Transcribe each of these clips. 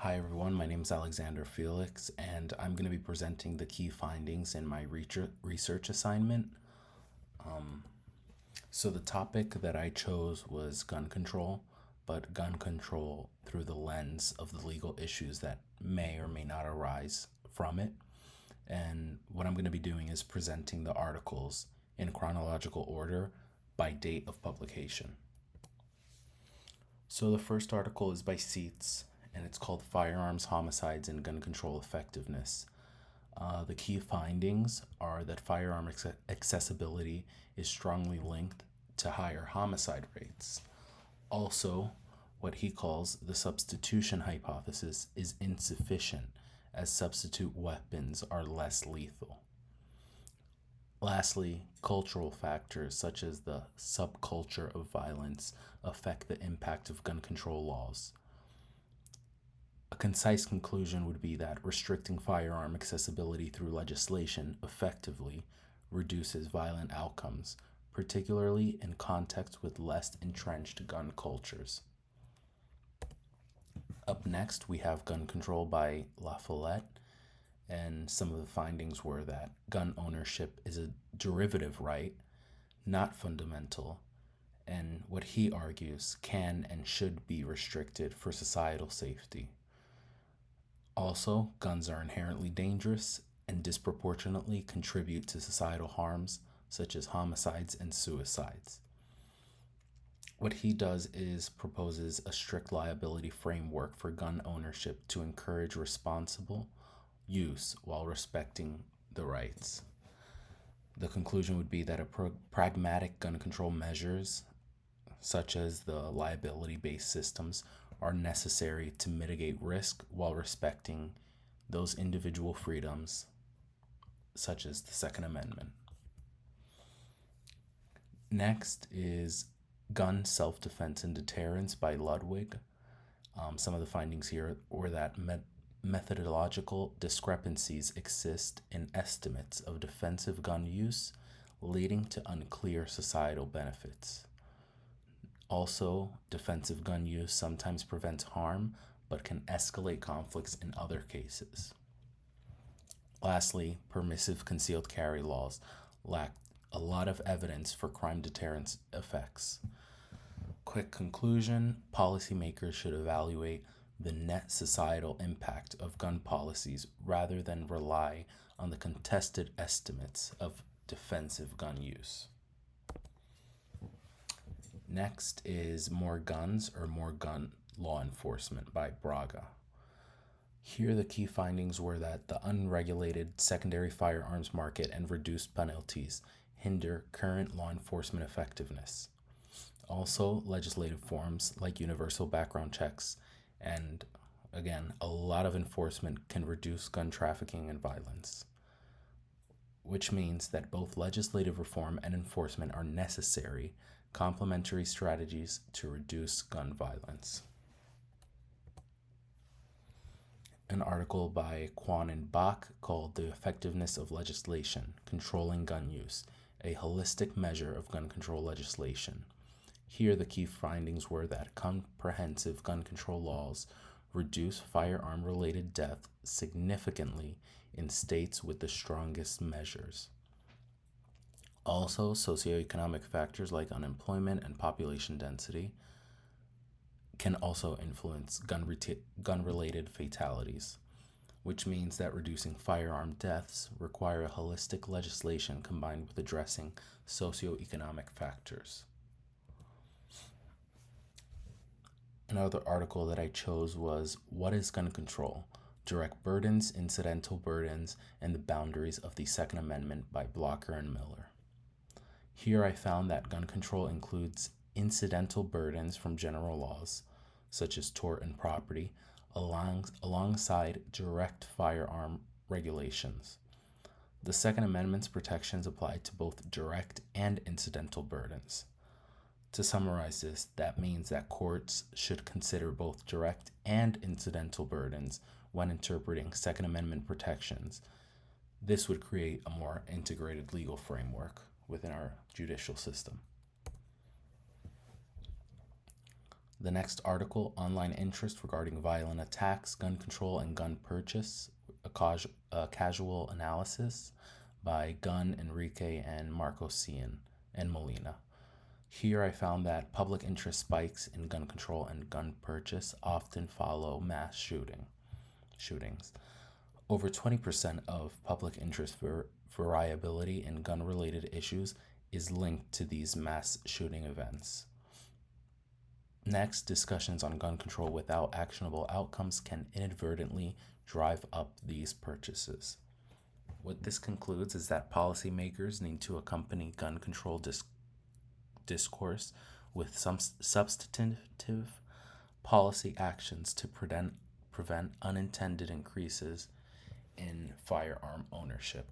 Hi everyone, my name is Alexander Felix, and I'm going to be presenting the key findings in my research assignment. So, the topic that I chose was gun control, but gun control through the lens of the legal issues that may or may not arise from it. And what I'm going to be doing is presenting the articles in chronological order by date of publication. So the first article is by Seats, and it's called Firearms Homicides and Gun Control Effectiveness. The key findings are that firearm accessibility is strongly linked to higher homicide rates. Also, what he calls the substitution hypothesis is insufficient, as substitute weapons are less lethal. Lastly, cultural factors such as the subculture of violence affect the impact of gun control laws. A concise conclusion would be that restricting firearm accessibility through legislation effectively reduces violent outcomes, particularly in contexts with less entrenched gun cultures. Up next, we have Gun Control by La Follette, and some of the findings were that gun ownership is a derivative right, not fundamental, and what he argues can and should be restricted for societal safety. Also, guns are inherently dangerous and disproportionately contribute to societal harms such as homicides and suicides. What he does is proposes a strict liability framework for gun ownership to encourage responsible use while respecting the rights. The conclusion would be that pragmatic gun control measures, such as the liability-based systems, are necessary to mitigate risk while respecting those individual freedoms, such as the Second Amendment. Next is Gun Self-Defense and Deterrence by Ludwig. Some of the findings here were that methodological discrepancies exist in estimates of defensive gun use, leading to unclear societal benefits. Also, defensive gun use sometimes prevents harm, but can escalate conflicts in other cases. Lastly, permissive concealed carry laws lack a lot of evidence for crime deterrence effects. Quick conclusion, policymakers should evaluate the net societal impact of gun policies rather than rely on the contested estimates of defensive gun use. Next is More Guns or More Gun Law Enforcement by Braga. Here, the key findings were that the unregulated secondary firearms market and reduced penalties hinder current law enforcement effectiveness. Also, legislative forms like universal background checks and, again, a lot of enforcement can reduce gun trafficking and violence, which means that both legislative reform and enforcement are necessary complementary strategies to reduce gun violence. An article by Kwan and Bach called The Effectiveness of Legislation, Controlling Gun Use, a holistic measure of gun control legislation. Here, the key findings were that comprehensive gun control laws reduce firearm-related death significantly in states with the strongest measures. Also, socioeconomic factors like unemployment and population density can also influence gun-related fatalities, which means that reducing firearm deaths require a holistic legislation combined with addressing socioeconomic factors. Another article that I chose was What is Gun Control? Direct Burdens, Incidental Burdens, and the Boundaries of the Second Amendment by Blocker and Miller. Here I found that gun control includes incidental burdens from general laws, such as tort and property, alongside direct firearm regulations. The Second Amendment's protections apply to both direct and incidental burdens. To summarize this, that means that courts should consider both direct and incidental burdens when interpreting Second Amendment protections. This would create a more integrated legal framework within our judicial system. The next article, Online Interest Regarding Violent Attacks, Gun Control, and Gun Purchase, a casual analysis by Gunn, Enrique, and Marco Cian and Molina. Here I found that public interest spikes in gun control and gun purchase often follow mass shootings. Over 20% of public interest variability in gun related issues is linked to these mass shooting events. Next, discussions on gun control without actionable outcomes can inadvertently drive up these purchases. What this concludes is that policymakers need to accompany gun control discourse with some substantive policy actions to prevent unintended increases in firearm ownership.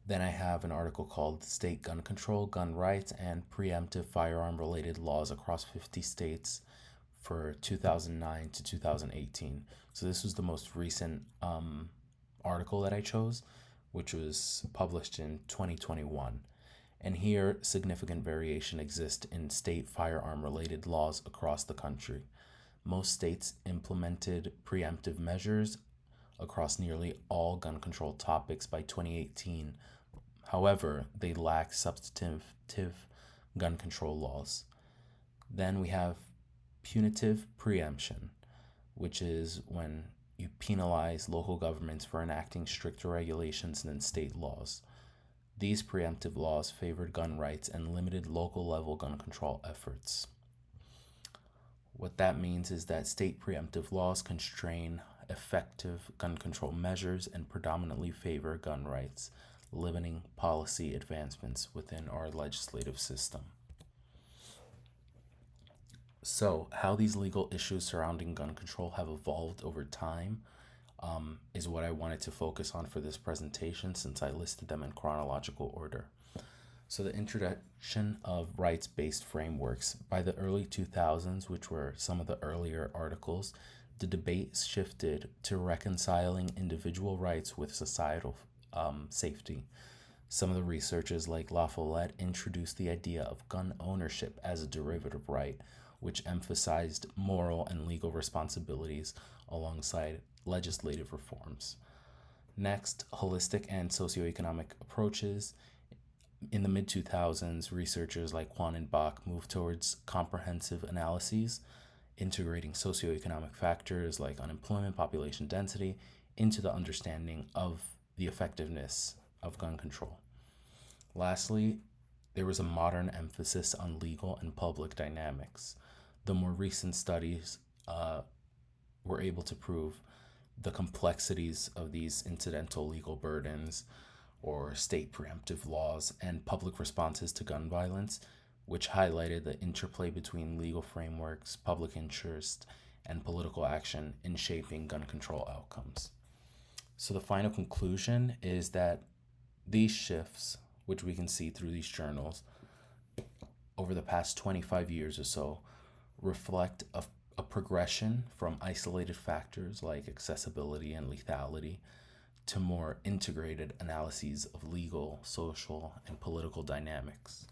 Then I have an article called State Gun Control, Gun Rights, and Preemptive Firearm Related Laws Across 50 States for 2009 to 2018. So this was the most recent article that I chose, which was published in 2021. And here, significant variation exists in state firearm related laws across the country. Most states implemented preemptive measures across nearly all gun control topics by 2018. However, they lack substantive gun control laws. Then we have punitive preemption, which is when you penalize local governments for enacting stricter regulations than state laws. These preemptive laws favored gun rights and limited local level gun control efforts. What that means is that state preemptive laws constrain effective gun control measures and predominantly favor gun rights, limiting policy advancements within our legislative system. So, how these legal issues surrounding gun control have evolved over time is what I wanted to focus on for this presentation, since I listed them in chronological order. So the introduction of rights-based frameworks. By the early 2000s, which were some of the earlier articles, the debate shifted to reconciling individual rights with societal safety. Some of the researchers like La Follette introduced the idea of gun ownership as a derivative right, which emphasized moral and legal responsibilities alongside legislative reforms. Next, holistic and socioeconomic approaches. In the mid-2000s, researchers like Kwan and Bach moved towards comprehensive analyses, integrating socioeconomic factors like unemployment, population density, into the understanding of the effectiveness of gun control. Lastly, there was a modern emphasis on legal and public dynamics. The more recent studies were able to prove the complexities of these incidental legal burdens or state preemptive laws and public responses to gun violence, which highlighted the interplay between legal frameworks, public interest, and political action in shaping gun control outcomes. So the final conclusion is that these shifts, which we can see through these journals over the past 25 years or so, reflect a progression from isolated factors like accessibility and lethality to more integrated analyses of legal, social, and political dynamics.